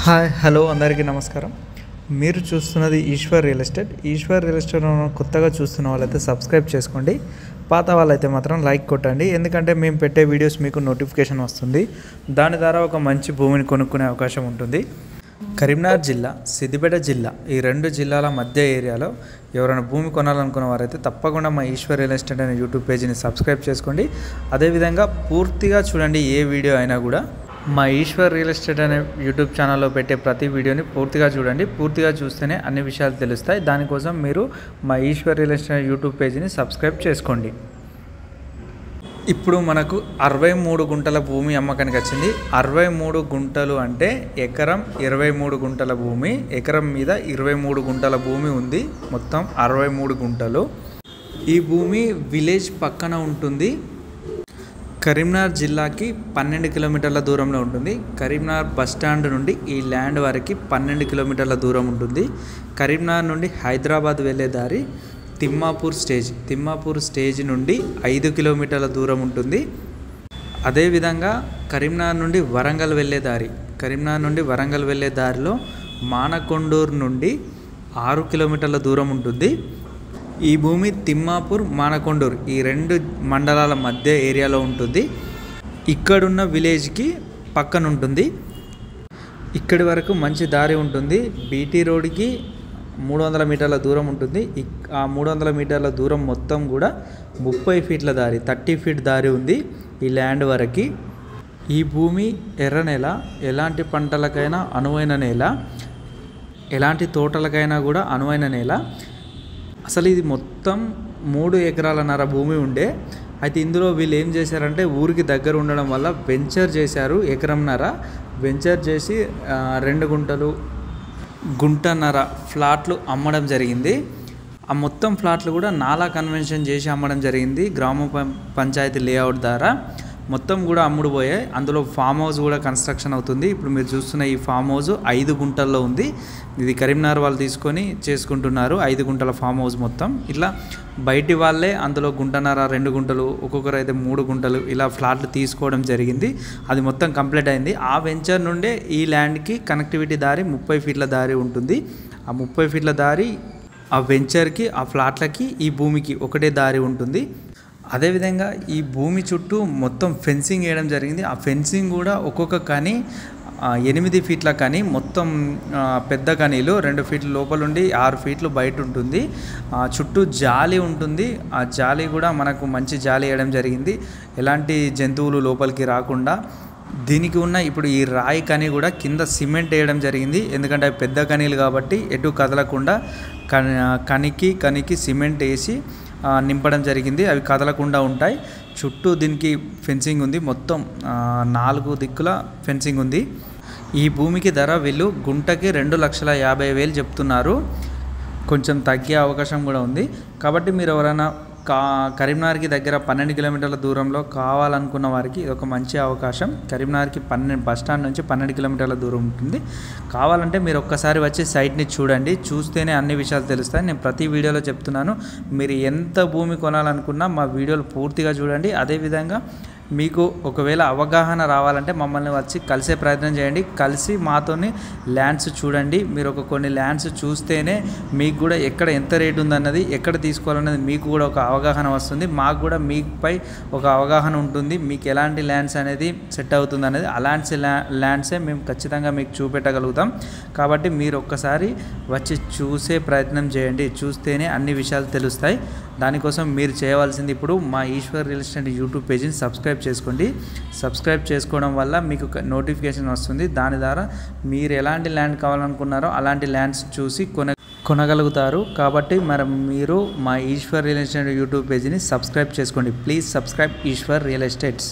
Hi hello అందరికీ నమస్కారం. మీరు చూస్తున్నది Eshwar real estate. Eshwar real estate కొత్తగా చూస్తున్న వాళ్ళైతే సబ్స్క్రైబ్ చేసుకోండి. పాత వాళ్ళైతే మాత్రం లైక్ కొట్టండి. ఎందుకంటే మేము పెట్టే వీడియోస్ మీకు నోటిఫికేషన్ వస్తుంది. దాని ద్వారా ఒక మంచి భూమిని కొనుక్కునే అవకాశం ఉంటుంది. కరీంనగర్ జిల్లా, సిద్దిపేట జిల్లా, ఈ రెండు జిల్లాల మధ్య ఏరియాలో ఎవరైనా భూమి కొనాలనుకున్న వారైతే తప్పకుండా మా ఈశ్వర్ రియల్ ఎస్టేట్ అనే యూట్యూబ్ పేజీని సబ్స్క్రైబ్ చేసుకోండి. అదేవిధంగా పూర్తిగా చూడండి. ఏ వీడియో అయినా కూడా మా ఈశ్వర్ రియల్ ఎస్టేట్ అనే యూట్యూబ్ ఛానల్లో పెట్టే ప్రతి వీడియోని పూర్తిగా చూడండి. పూర్తిగా చూస్తేనే అన్ని విషయాలు తెలుస్తాయి. దానికోసం మీరు మా ఈశ్వర్ రియల్ ఎస్టేట్ యూట్యూబ్ పేజీని సబ్స్క్రైబ్ చేసుకోండి. ఇప్పుడు మనకు 63 గుంటల భూమి అమ్మకానికి వచ్చింది. 63 గుంటలు అంటే ఎకరం 23 గుంటల భూమి. ఎకరం మీద 23 గుంటల భూమి ఉంది. మొత్తం 63 గుంటలు. ఈ భూమి విలేజ్ పక్కన ఉంటుంది. కరీంనగర్ జిల్లాకి 12 కిలోమీటర్ల దూరంలో ఉంటుంది. కరీంనగర్ బస్టాండ్ నుండి ఈ ల్యాండ్ వరకు 12 కిలోమీటర్ల దూరం ఉంటుంది. కరీంనగర్ నుండి హైదరాబాద్ వెళ్ళే దారి తిమ్మాపూర్ స్టేజ్ నుండి 5 కిలోమీటర్ల దూరం ఉంటుంది. అదేవిధంగా కరీంనగర్ నుండి వరంగల్ వెళ్ళే దారిలో మానకొండూరు నుండి 6 కిలోమీటర్ల దూరం ఉంటుంది. ఈ భూమి తిమ్మాపూర్, మానకొండూరు ఈ రెండు మండలాల మధ్య ఏరియాలో ఉంటుంది. ఇక్కడున్న విలేజ్కి పక్కన ఉంటుంది. ఇక్కడి వరకు మంచి దారి ఉంటుంది. బీటీ రోడ్కి 300 మీటర్ల దూరం ఉంటుంది. ఆ 300 మీటర్ల దూరం మొత్తం కూడా 30 ఫీట్ల దారి, 30 ఫీట్ దారి ఉంది ఈ ల్యాండ్ వరకు. ఈ భూమి ఎర్ర నేల, ఎలాంటి పంటలకైనా అనువైన నేల, ఎలాంటి తోటలకైనా కూడా అనువైన నేల. అసలు ఇది మొత్తం 3 ఎకరాలన్నర భూమి ఉండే. అయితే ఇందులో వీళ్ళు ఏం చేశారంటే ఊరికి దగ్గర ఉండడం వల్ల వెంచర్ చేశారు. ఎకరంన్నర వెంచర్ చేసి 2 గుంటలు, గుంటన్నర ఫ్లాట్లు అమ్మడం జరిగింది. ఆ మొత్తం ఫ్లాట్లు కూడా నాలా కన్వెన్షన్ చేసి అమ్మడం జరిగింది. గ్రామ పంచాయతీ లేఅవుట్ ద్వారా మొత్తం కూడా అమ్ముడుపోయాయి. అందులో ఫామ్ హౌస్ కూడా కన్స్ట్రక్షన్ అవుతుంది. ఇప్పుడు మీరు చూస్తున్న ఈ ఫామ్ హౌస్ 5 గుంటల్లో ఉంది. ఇది కరీంనగర్ వాళ్ళు తీసుకొని చేసుకుంటున్నారు. 5 గుంటల ఫామ్ హౌస్ మొత్తం. ఇట్లా బయటి వాళ్ళే అందులో గుంటన్నర, 2 గుంటలు, ఒక్కొక్కరు అయితే 3 గుంటలు ఇలా ఫ్లాట్లు తీసుకోవడం జరిగింది. అది మొత్తం కంప్లీట్ అయింది. ఆ వెంచర్ నుండే ఈ ల్యాండ్కి కనెక్టివిటీ దారి 30 ఫీట్ల దారి ఉంటుంది. ఆ 30 ఫీట్ల దారి ఆ వెంచర్కి, ఆ ఫ్లాట్లకి, ఈ భూమికి ఒకటే దారి ఉంటుంది. అదేవిధంగా ఈ భూమి చుట్టూ మొత్తం ఫెన్సింగ్ వేయడం జరిగింది. ఆ ఫెన్సింగ్ కూడా ఒక్కొక్క కని 8 ఫీట్ల కని, మొత్తం పెద్ద కనీలు 2 ఫీట్ల లోపల ఉండి 6 ఫీట్లు బయట ఉంటుంది. చుట్టూ జాలి ఉంటుంది. ఆ జాలి కూడా మనకు మంచి జాలి వేయడం జరిగింది, ఎలాంటి జంతువులు లోపలికి రాకుండా. దీనికి ఉన్న ఇప్పుడు ఈ రాయి కని కూడా కింద సిమెంట్ వేయడం జరిగింది. ఎందుకంటే అవి పెద్ద కనీలు కాబట్టి ఎటు కదలకుండా కనికి సిమెంట్ వేసి నింపడం జరిగింది. అవి కదలకుండా ఉంటాయి. చుట్టూ దీనికి ఫెన్సింగ్ ఉంది. మొత్తం 4 దిక్కుల ఫెన్సింగ్ ఉంది. ఈ భూమికి ధర వీళ్ళు గుంటకి 2,50,000 చెప్తున్నారు. కొంచెం తగ్గే అవకాశం కూడా ఉంది. కాబట్టి మీరు ఎవరైనా కరీంనగర్కి దగ్గర 12 కిలోమీటర్ల దూరంలో కావాలనుకున్న వారికి ఇది ఒక మంచి అవకాశం. కరీంనగర్కి బస్టాండ్ నుంచి 12 కిలోమీటర్ల దూరం ఉంటుంది. కావాలంటే మీరు ఒక్కసారి వచ్చి సైట్ని చూడండి. చూస్తేనే అన్ని విషయాలు తెలుస్తాయి. నేను ప్రతి వీడియోలో చెప్తున్నాను. మీరు ఎంత భూమి కొనాలనుకున్నా మా వీడియోలు పూర్తిగా చూడండి. అదేవిధంగా మీకు ఒకవేళ అవగాహన రావాలంటే మమ్మల్ని వచ్చి కలిసే ప్రయత్నం చేయండి. కలిసి మాతోని ల్యాండ్స్ చూడండి. మీరు కొన్ని ల్యాండ్స్ చూస్తేనే మీకు కూడా ఎక్కడ ఎంత రేటు ఉందన్నది, ఎక్కడ తీసుకోవాలన్నది మీకు కూడా ఒక అవగాహన వస్తుంది. మాకు కూడా మీపై ఒక అవగాహన ఉంటుంది. మీకు ఎలాంటి ల్యాండ్స్ అనేది సెట్ అవుతుంది అనేది, అలాంటి ల్యాండ్సే మేము ఖచ్చితంగా మీకు చూపెట్టగలుగుతాం. కాబట్టి మీరు ఒక్కసారి వచ్చి చూసే ప్రయత్నం చేయండి. చూస్తేనే అన్ని విషయాలు తెలుస్తాయి. దానికోసం మీరు చేయవలసింది ఇప్పుడు మా ఈశ్వర్ రియల్ ఎస్టేట్ యూట్యూబ్ పేజీని సబ్స్క్రైబ్ చేసుకోండి. సబ్స్క్రైబ్ చేసుకోవడం వల్ల మీకు నోటిఫికేషన్ వస్తుంది. దాని ద్వారా మీరు ఎలాంటి ల్యాండ్ కావాలనుకున్నారో అలాంటి ల్యాండ్స్ చూసి కొనగలుగుతారు. కాబట్టి మీరు మా ఈశ్వర్ రియల్ ఎస్టేట్ యూట్యూబ్ పేజీని సబ్స్క్రైబ్ చేసుకోండి. Please subscribe Eshwar real estates.